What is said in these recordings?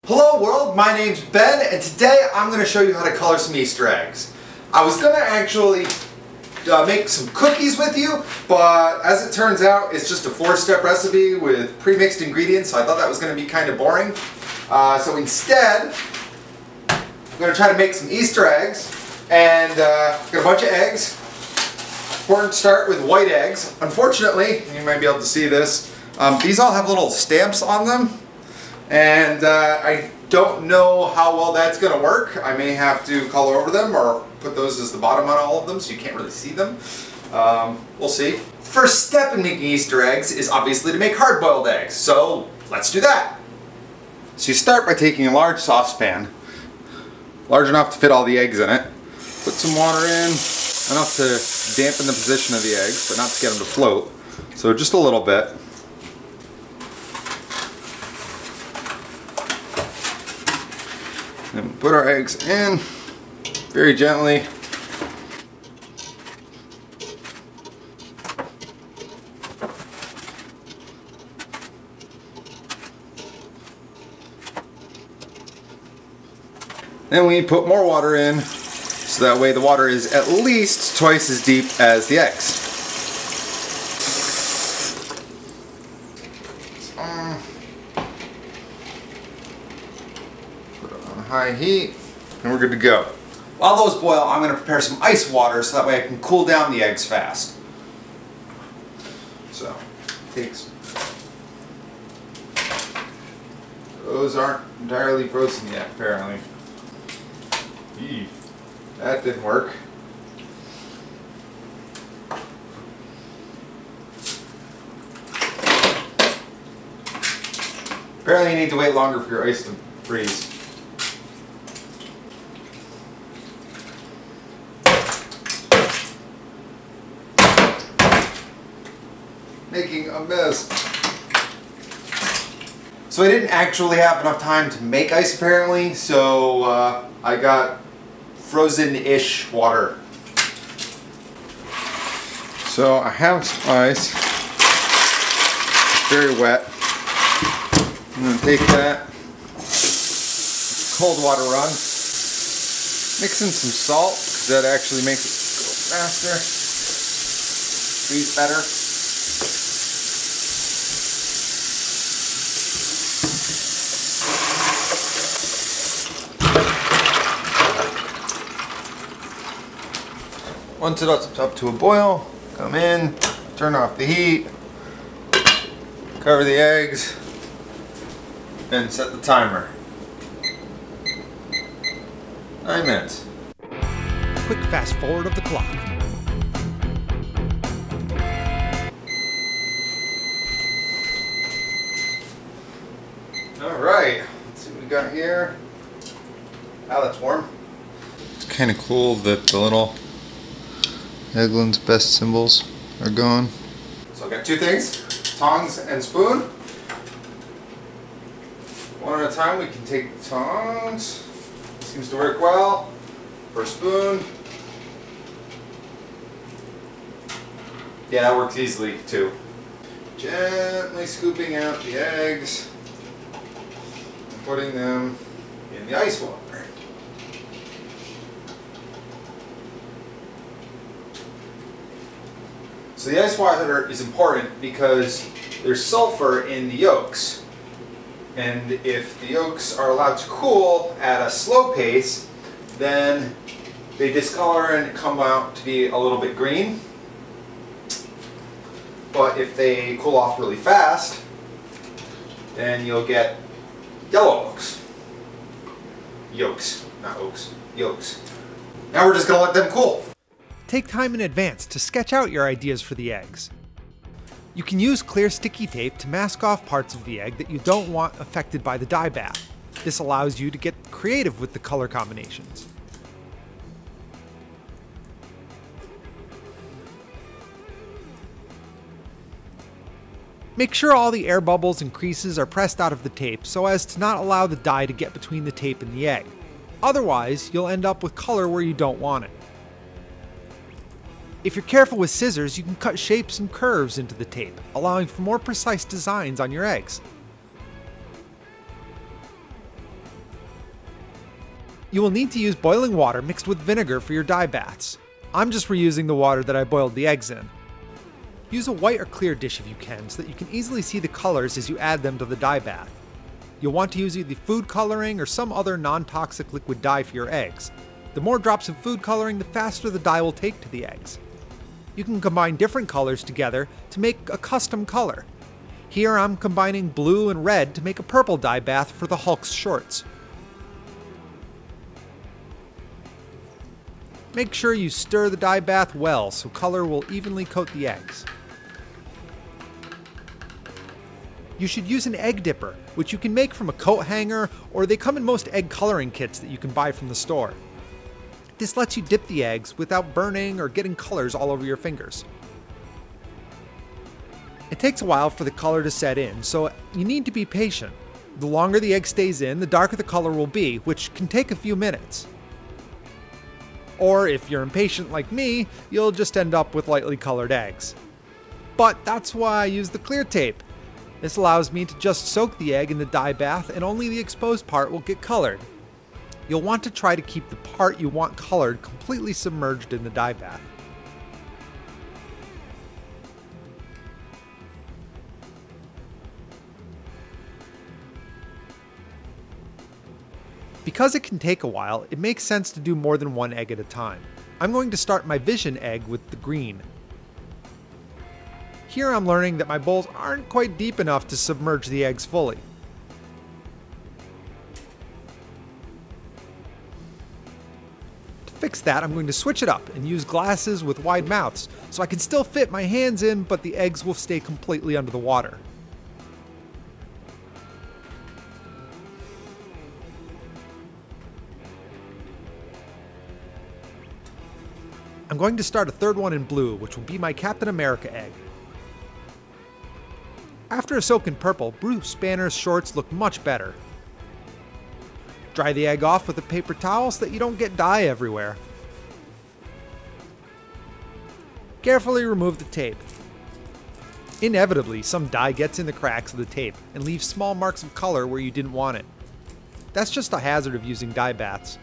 Hello world, my name's Ben, and today I'm going to show you how to color some Easter eggs. I was going to actually make some cookies with you, but as it turns out, it's just a 4-step recipe with pre-mixed ingredients, so I thought that was going to be kind of boring. So instead, I'm going to try to make some Easter eggs, and got a bunch of eggs. Important to start with white eggs. Unfortunately, you might be able to see this, these all have little stamps on them. And I don't know how well that's going to work. I may have to color over them or put those as the bottom on all of them so you can't really see them. We'll see. First step in making Easter eggs is obviously to make hard-boiled eggs. So let's do that. So you start by taking a large saucepan, large enough to fit all the eggs in it. Put some water in, enough to dampen the position of the eggs, but not to get them to float. So just a little bit. And put our eggs in very gently. Then we put more water in, so that way the water is at least twice as deep as the eggs. High heat, and we're good to go. While those boil, I'm going to prepare some ice water so that way I can cool down the eggs fast. So, those aren't entirely frozen yet, apparently. Eee, that didn't work. Apparently you need to wait longer for your ice to freeze. Making a mess. So I didn't actually have enough time to make ice apparently, so I got frozen-ish water. So I have some ice. It's very wet. I'm going to take that cold water run, mix in some salt because that actually makes it go faster, freeze better. Once it's up to a boil, come in, turn off the heat, cover the eggs, and set the timer. 9 minutes. Quick fast forward of the clock. Alright, let's see what we got here. Ah, that's warm. It's kind of cool that the little Eggland's best symbols are gone. So I've got two things, tongs and spoon. One at a time we can take the tongs. Seems to work well. For spoon. Yeah, that works easily too. Gently scooping out the eggs and putting them in the ice water. So the ice water is important because there's sulfur in the yolks. And if the yolks are allowed to cool at a slow pace, then they discolor and come out to be a little bit green. But if they cool off really fast, then you'll get yellow yolks. Yolks, not oaks, yolks. Now we're just going to let them cool. Take time in advance to sketch out your ideas for the eggs. You can use clear sticky tape to mask off parts of the egg that you don't want affected by the dye bath. This allows you to get creative with the color combinations. Make sure all the air bubbles and creases are pressed out of the tape so as to not allow the dye to get between the tape and the egg. Otherwise, you'll end up with color where you don't want it. If you're careful with scissors, you can cut shapes and curves into the tape, allowing for more precise designs on your eggs. You will need to use boiling water mixed with vinegar for your dye baths. I'm just reusing the water that I boiled the eggs in. Use a white or clear dish if you can, so that you can easily see the colors as you add them to the dye bath. You'll want to use either food coloring or some other non-toxic liquid dye for your eggs. The more drops of food coloring, the faster the dye will take to the eggs. You can combine different colors together to make a custom color. Here I'm combining blue and red to make a purple dye bath for the Hulk's shorts. Make sure you stir the dye bath well so color will evenly coat the eggs. You should use an egg dipper, which you can make from a coat hanger, or they come in most egg coloring kits that you can buy from the store. This lets you dip the eggs without burning or getting colors all over your fingers. It takes a while for the color to set in, so you need to be patient. The longer the egg stays in, the darker the color will be, which can take a few minutes. Or if you're impatient like me, you'll just end up with lightly colored eggs. But that's why I use the clear tape. This allows me to just soak the egg in the dye bath and only the exposed part will get colored. You'll want to try to keep the part you want colored completely submerged in the dye bath. Because it can take a while, it makes sense to do more than one egg at a time. I'm going to start my vision egg with the green. Here I'm learning that my bowls aren't quite deep enough to submerge the eggs fully. To fix that, I'm going to switch it up and use glasses with wide mouths, so I can still fit my hands in, but the eggs will stay completely under the water. I'm going to start a third one in blue, which will be my Captain America egg. After a soak in purple, Bruce Banner's shorts look much better. Dry the egg off with a paper towel so that you don't get dye everywhere. Carefully remove the tape. Inevitably, some dye gets in the cracks of the tape and leaves small marks of color where you didn't want it. That's just a hazard of using dye baths.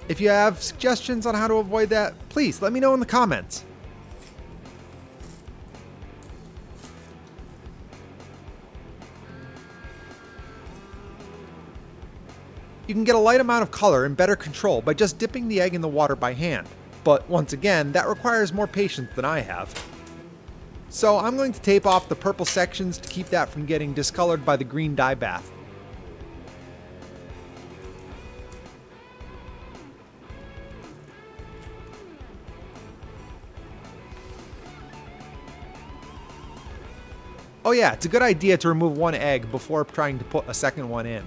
If you have suggestions on how to avoid that, please let me know in the comments. You can get a light amount of color and better control by just dipping the egg in the water by hand, but once again, that requires more patience than I have. So I'm going to tape off the purple sections to keep that from getting discolored by the green dye bath. Oh yeah, it's a good idea to remove one egg before trying to put a second one in.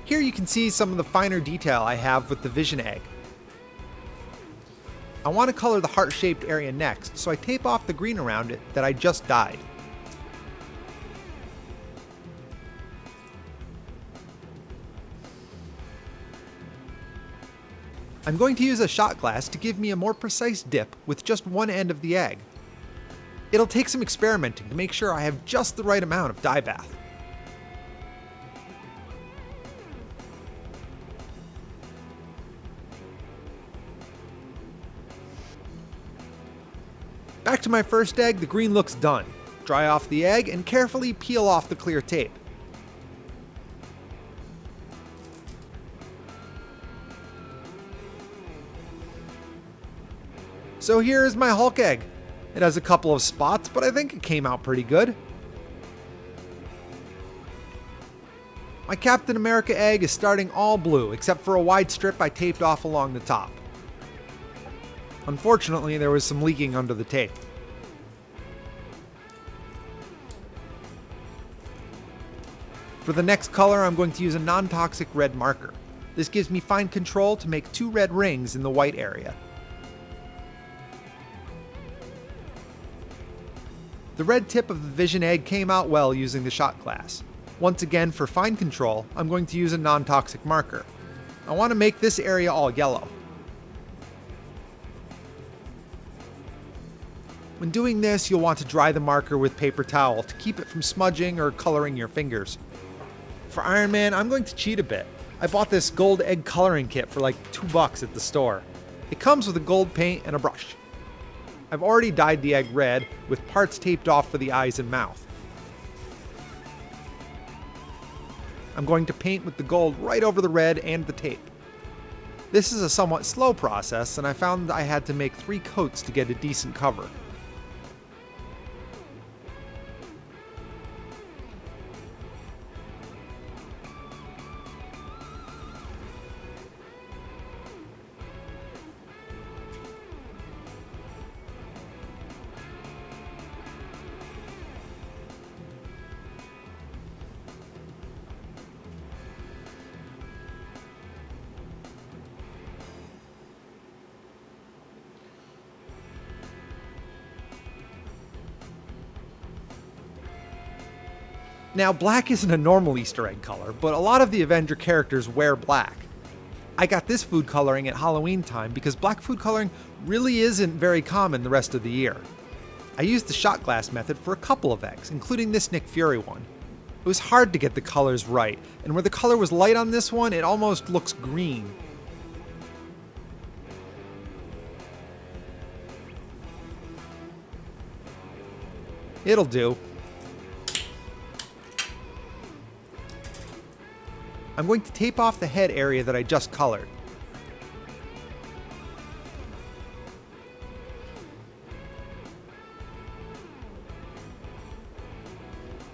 Here you can see some of the finer detail I have with the vision egg. I want to color the heart-shaped area next, so I tape off the green around it that I just dyed. I'm going to use a shot glass to give me a more precise dip with just one end of the egg. It'll take some experimenting to make sure I have just the right amount of dye bath. Back to my first egg, the green looks done. Dry off the egg and carefully peel off the clear tape. So here is my Hulk egg. It has a couple of spots, but I think it came out pretty good. My Captain America egg is starting all blue, except for a wide strip I taped off along the top. Unfortunately, there was some leaking under the tape. For the next color, I'm going to use a non-toxic red marker. This gives me fine control to make 2 red rings in the white area. The red tip of the vision egg came out well using the shot glass. Once again, for fine control, I'm going to use a non-toxic marker. I want to make this area all yellow. When doing this, you'll want to dry the marker with paper towel to keep it from smudging or coloring your fingers. For Iron Man, I'm going to cheat a bit. I bought this gold egg coloring kit for like $2 at the store. It comes with a gold paint and a brush. I've already dyed the egg red with parts taped off for the eyes and mouth. I'm going to paint with the gold right over the red and the tape. This is a somewhat slow process, and I found I had to make 3 coats to get a decent cover. Now, black isn't a normal Easter egg color, but a lot of the Avenger characters wear black. I got this food coloring at Halloween time because black food coloring really isn't very common the rest of the year. I used the shot glass method for a couple of eggs, including this Nick Fury one. It was hard to get the colors right, and where the color was light on this one, it almost looks green. It'll do. I'm going to tape off the head area that I just colored.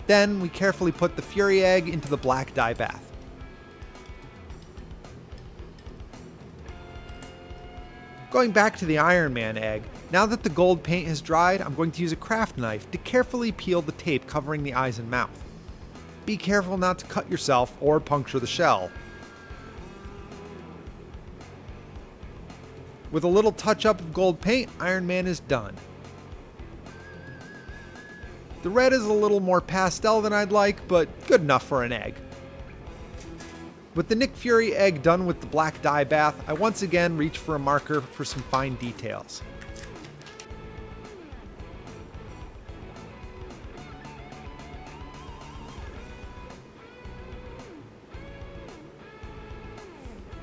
Then we carefully put the Fury egg into the black dye bath. Going back to the Iron Man egg, now that the gold paint has dried, I'm going to use a craft knife to carefully peel the tape covering the eyes and mouth. Be careful not to cut yourself or puncture the shell. With a little touch-up of gold paint, Iron Man is done. The red is a little more pastel than I'd like, but good enough for an egg. With the Nick Fury egg done with the black dye bath, I once again reach for a marker for some fine details.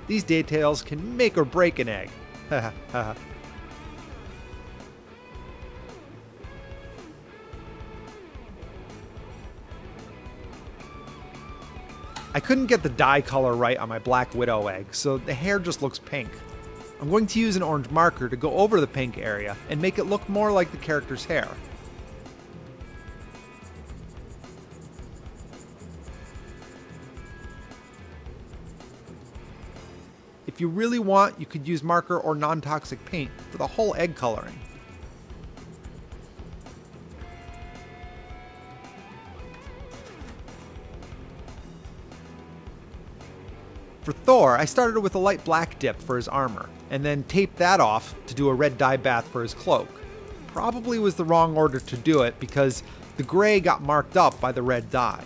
These details can make or break an egg. I couldn't get the dye color right on my Black Widow egg, so the hair just looks pink. I'm going to use an orange marker to go over the pink area and make it look more like the character's hair. If you really want, you could use marker or non-toxic paint for the whole egg coloring. For Thor, I started with a light black dip for his armor, and then taped that off to do a red dye bath for his cloak. Probably was the wrong order to do it because the gray got marked up by the red dye.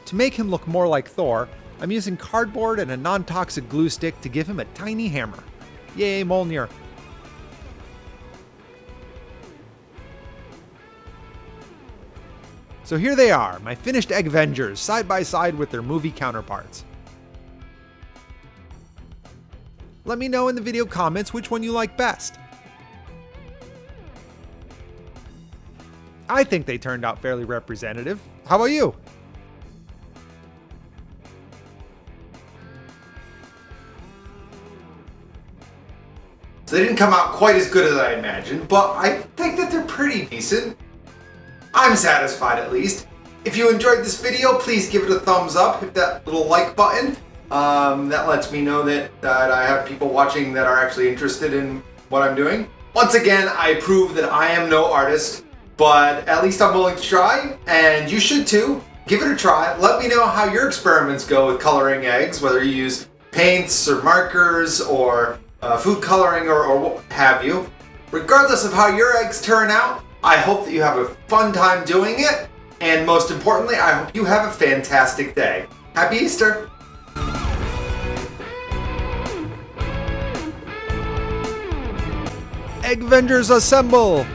To make him look more like Thor, I'm using cardboard and a non-toxic glue stick to give him a tiny hammer. Yay, Mjolnir! So here they are, my finished Eggvengers, side by side with their movie counterparts. Let me know in the video comments which one you like best. I think they turned out fairly representative. How about you? So they didn't come out quite as good as I imagined, but I think that they're pretty decent. I'm satisfied at least. If you enjoyed this video, please give it a thumbs up, hit that little like button. That lets me know that I have people watching that are actually interested in what I'm doing. Once again, I prove that I am no artist, but at least I'm willing to try, and you should too. Give it a try. Let me know how your experiments go with coloring eggs, whether you use paints or markers or food coloring or what have you. Regardless of how your eggs turn out, I hope that you have a fun time doing it, and most importantly, I hope you have a fantastic day. Happy Easter! Eggvengers assemble!